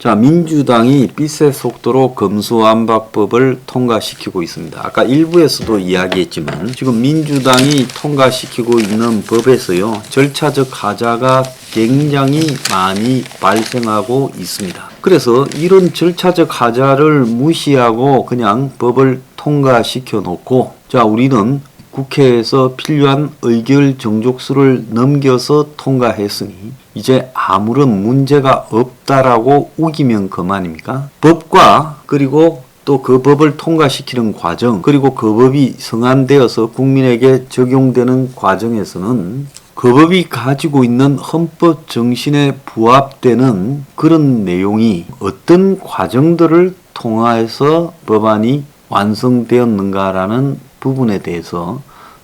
자, 민주당이 빛의 속도로 검수완박법을 통과시키고 있습니다. 아까 일부에서도 이야기했지만 지금 민주당이 통과시키고 있는 법에서요, 절차적 하자가 굉장히 많이 발생하고 있습니다. 그래서 이런 절차적 하자를 무시하고 그냥 법을 통과시켜 놓고, 자, 우리는 국회에서 필요한 의결 정족수를 넘겨서 통과했으니 이제 아무런 문제가 없다라고 우기면 그만입니까? 법과 그리고 또 그 법을 통과시키는 과정, 그리고 그 법이 성안되어서 국민에게 적용되는 과정에서는 그 법이 가지고 있는 헌법 정신에 부합되는 그런 내용이 어떤 과정들을 통해서 법안이 완성되었는가라는 부분에 대해서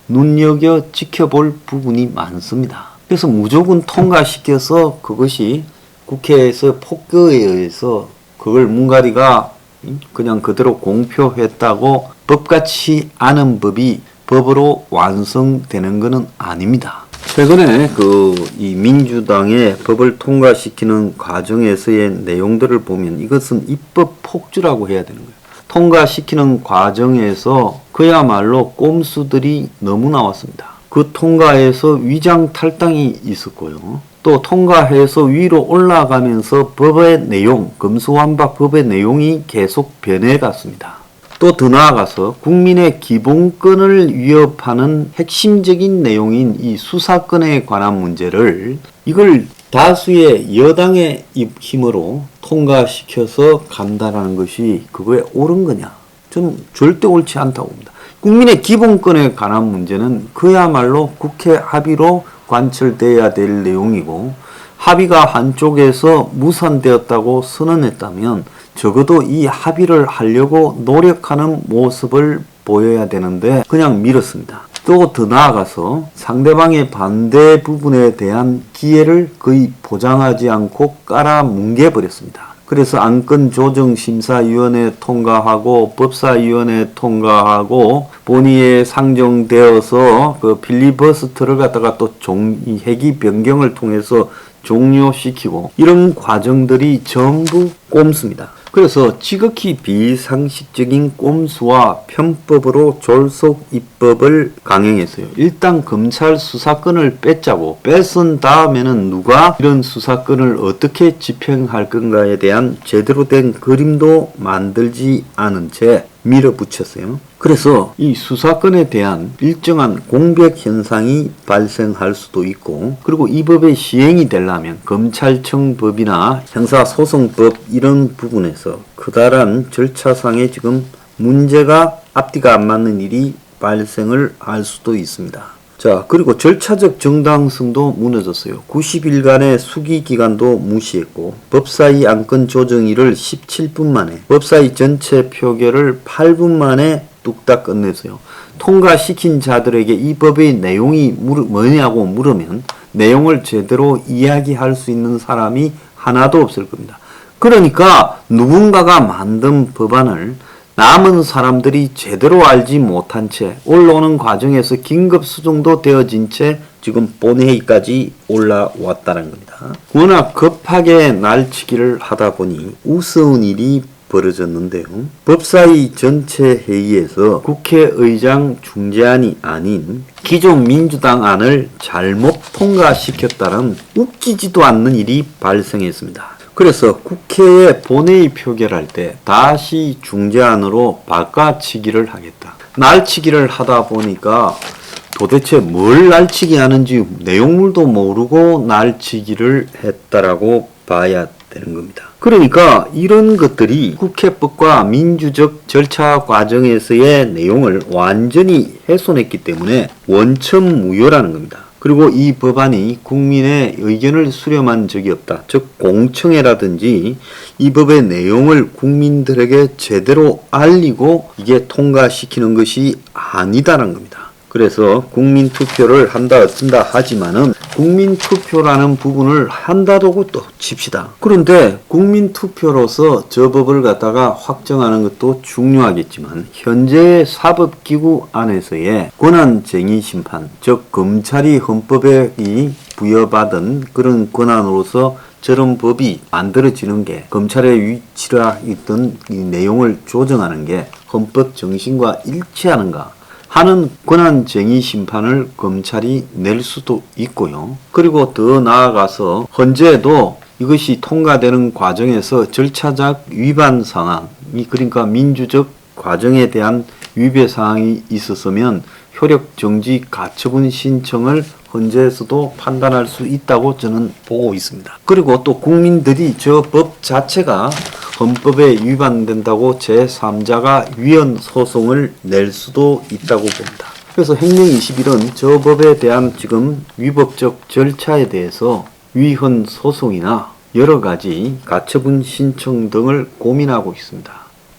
눈여겨 지켜볼 부분이 많습니다. 그래서 무조건 통과시켜서 그것이 국회에서 폭거에 의해서 그걸 문가리가 그냥 그대로 공표했다고 법같이 않은 법이 법으로 완성되는 것은 아닙니다. 최근에 이 민주당의 법을 통과시키는 과정에서의 내용들을 보면 이것은 입법 폭주라고 해야 되는 거예요. 통과시키는 과정에서 그야말로 꼼수들이 너무 나왔습니다. 그 통과에서 위장 탈당이 있었고요. 또 통과해서 위로 올라가면서 법의 내용, 검수완박 법의 내용이 계속 변해갔습니다. 또 더 나아가서 국민의 기본권을 위협하는 핵심적인 내용인 이 수사권에 관한 문제를 이걸 다수의 여당의 힘으로 통과시켜서 간다라는 것이 그거에 옳은 거냐? 저는 절대 옳지 않다고 봅니다. 국민의 기본권에 관한 문제는 그야말로 국회 합의로 관철돼야 될 내용이고, 합의가 한쪽에서 무산되었다고 선언했다면 적어도 이 합의를 하려고 노력하는 모습을 보여야 되는데 그냥 미뤘습니다. 또 더 나아가서 상대방의 반대 부분에 대한 기회를 거의 보장하지 않고 깔아뭉개버렸습니다. 그래서 안건조정심사위원회 통과하고 법사위원회 통과하고 본회의에 상정되어서 그 필리버스터를 갖다가 또 회기 변경을 통해서 종료시키고, 이런 과정들이 전부 꼼수입니다. 그래서 지극히 비상식적인 꼼수와 편법으로 졸속 입법을 강행했어요. 일단 검찰 수사권을 뺏자고, 뺏은 다음에는 누가 이런 수사권을 어떻게 집행할 건가에 대한 제대로 된 그림도 만들지 않은 채 밀어붙였어요. 그래서 이 수사권에 대한 일정한 공백 현상이 발생할 수도 있고, 그리고 이 법의 시행이 되려면 검찰청 법이나 형사소송법 이런 부분에서 커다란 절차상에 지금 문제가 앞뒤가 안 맞는 일이 발생을 할 수도 있습니다. 자, 그리고 절차적 정당성도 무너졌어요. 90일간의 수기기간도 무시했고, 법사위 안건 조정일을 17분 만에, 법사위 전체 표결을 8분 만에 뚝딱 끝냈어요. 통과시킨 자들에게 이 법의 내용이 뭐냐고 물으면 내용을 제대로 이야기할 수 있는 사람이 하나도 없을 겁니다. 그러니까 누군가가 만든 법안을 남은 사람들이 제대로 알지 못한 채 올라오는 과정에서 긴급 수정도 되어진 채 지금 본회의까지 올라왔다는 겁니다. 워낙 급하게 날치기를 하다 보니 우스운 일이 벌어졌는데요. 법사위 전체 회의에서 국회의장 중재안이 아닌 기존 민주당 안을 잘못 통과시켰다는 웃기지도 않는 일이 발생했습니다. 그래서 국회에 본회의 표결할 때 다시 중재안으로 바꿔치기를 하겠다. 날치기를 하다 보니까 도대체 뭘 날치기 하는지 내용물도 모르고 날치기를 했다라고 봐야 되는 겁니다. 그러니까 이런 것들이 국회법과 민주적 절차 과정에서의 내용을 완전히 훼손했기 때문에 원천무효라는 겁니다. 그리고 이 법안이 국민의 의견을 수렴한 적이 없다. 즉 공청회라든지 이 법의 내용을 국민들에게 제대로 알리고 이게 통과시키는 것이 아니다라는 겁니다. 그래서 국민투표를 한다 어쩐다 하지만은 국민투표라는 부분을 한다고 또 칩시다. 그런데 국민투표로서 저 법을 갖다가 확정하는 것도 중요하겠지만 현재의 사법기구 안에서의 권한쟁의 심판, 즉 검찰이 헌법에 부여받은 그런 권한으로서 저런 법이 만들어지는 게 검찰의 위치라 있던 이 내용을 조정하는 게 헌법 정신과 일치하는가 하는 권한쟁의 심판을 검찰이 낼 수도 있고요. 그리고 더 나아가서 헌재도 이것이 통과되는 과정에서 절차적 위반 상황이 그러니까 민주적 과정에 대한 위배 사항이 있었으면 효력 정지 가처분 신청을 헌재에서도 판단할 수 있다고 저는 보고 있습니다. 그리고 또 국민들이 저 법 자체가 헌법에 위반된다고 제3자가 위헌 소송을 낼 수도 있다고 봅니다. 그래서 행령 21은 저 법에 대한 지금 위법적 절차에 대해서 위헌 소송이나 여러 가지 가처분 신청 등을 고민하고 있습니다.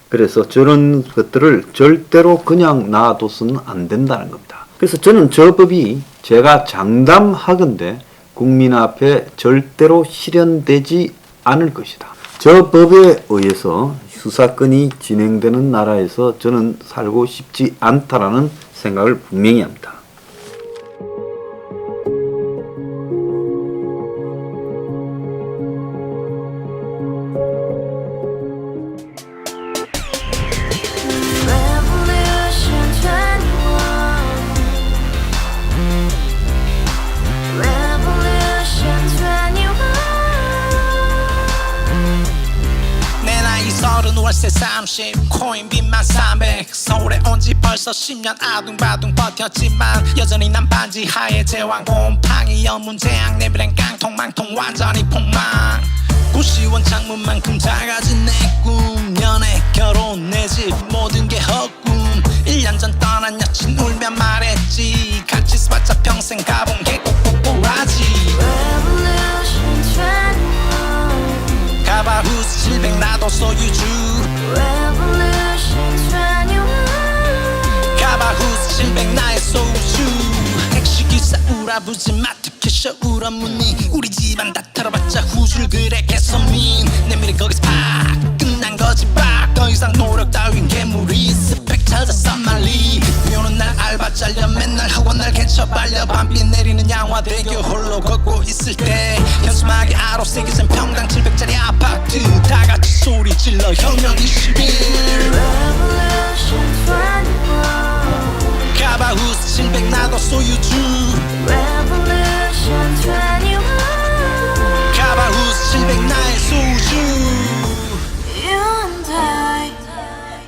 그래서 저런 것들을 절대로 그냥 놔둬서는 안 된다는 겁니다. 그래서 저는 저 법이 제가 장담하건대 국민 앞에 절대로 실현되지 않을 것이다. 저 법에 의해서 수사건이 진행되는 나라에서 저는 살고 싶지 않다라는 생각을 분명히 합니다. 월세 30 코인빚만 300 서울에 온지 벌써 10년 아둥바둥 버텼지만 여전히 난 반지 하에 제왕 곰팡이 연문제약 내비랭 깡통망통 완전히 폭망 고시원 창문만큼 작아진 내 꿈 연애 결혼 내 집 모든 게 헛꿈 1년 전 떠난 여친 울며 말했지 같이 써봤자 평생 가본 게 꼭꼭꼭하지 가바후스 700 나도 소유주 가바후스 700 나의 소유주 택시기사 우라부지 마트 캐셔 울어문니 우리 집안 다 털어봤자 후줄 그래 개선민 내 미래 거기서 팍 끝난 거지 팍더 이상 노력 따윈 괴물이 스펙 찾아서 말리 비오는 날 알바 잘려 맨날 학원 날 개쳐 빨려 밤비 내리는 양화대교 홀로 걷고 있을 때 현수막에 아로 새겨진 평당 700짜리 아파트 다같이 소리 질러 혁명 21 가바후스 700 나도 소유주 가바후스 700 나의 소유주 You and I,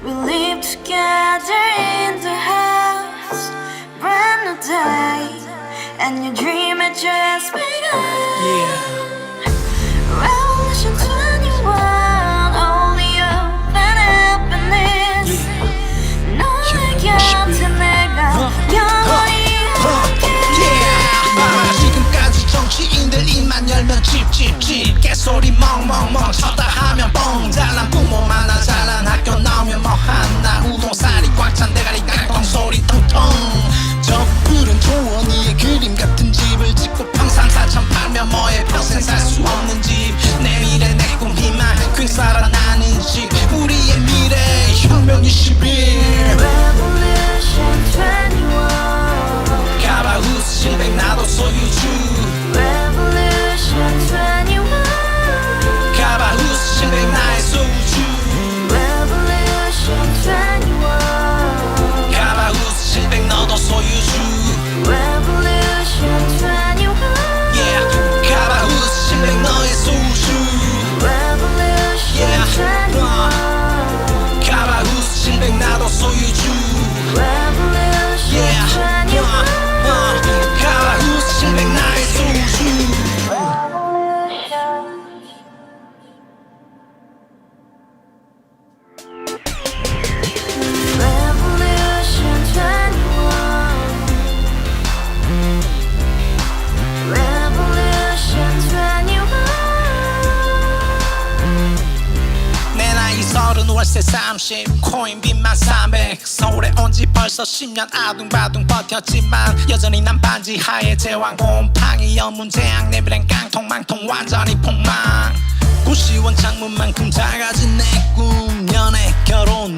we live together in the house brand new day and your dream had just begun Revolution 21 only you and happiness 너의 곁에 내가 영원히 지금까지 정치인들 입만 열면 찝찝찝 개소리 멍멍멍 쳤다 하면 뻥 잘난 부모 만나 잘난 학교 나오면 뭐 하나 우동살이 꽉 찬 대가리 깡통 소리 통통 저 푸른 조원이의 그림 같은 집을 짓고 평산 4천 팔면 뭐해 평생 살 수 없는 집 내 미래 내 꿈 희망 퀵살아 나는 집 우리의 미래 혁명 21 Revolution 21 가바후스 700 나도 소유주 Revolution 21 가바후스 700 나의 소유주 Revolution 21 가바후스 700 너도 소유주 Revolution 21 yeah 가바후스 700 너의 소유주 Revolution 21 가바후스 700 나도 소유주 Revolution yeah 21 가바후스 700 나의 소유주 Revolution 21 Revolution 21 내 나이 30 월세 30 코인빚만 300 서울에 온지 벌써 10년 아둥바둥 버텼지만 여전히 난 반지 하에 제왕 곰팡이 연문제약 내비랭 깡통망통 완전히 폭망 고시원 창문만큼 작아진 내 꿈 연애 결혼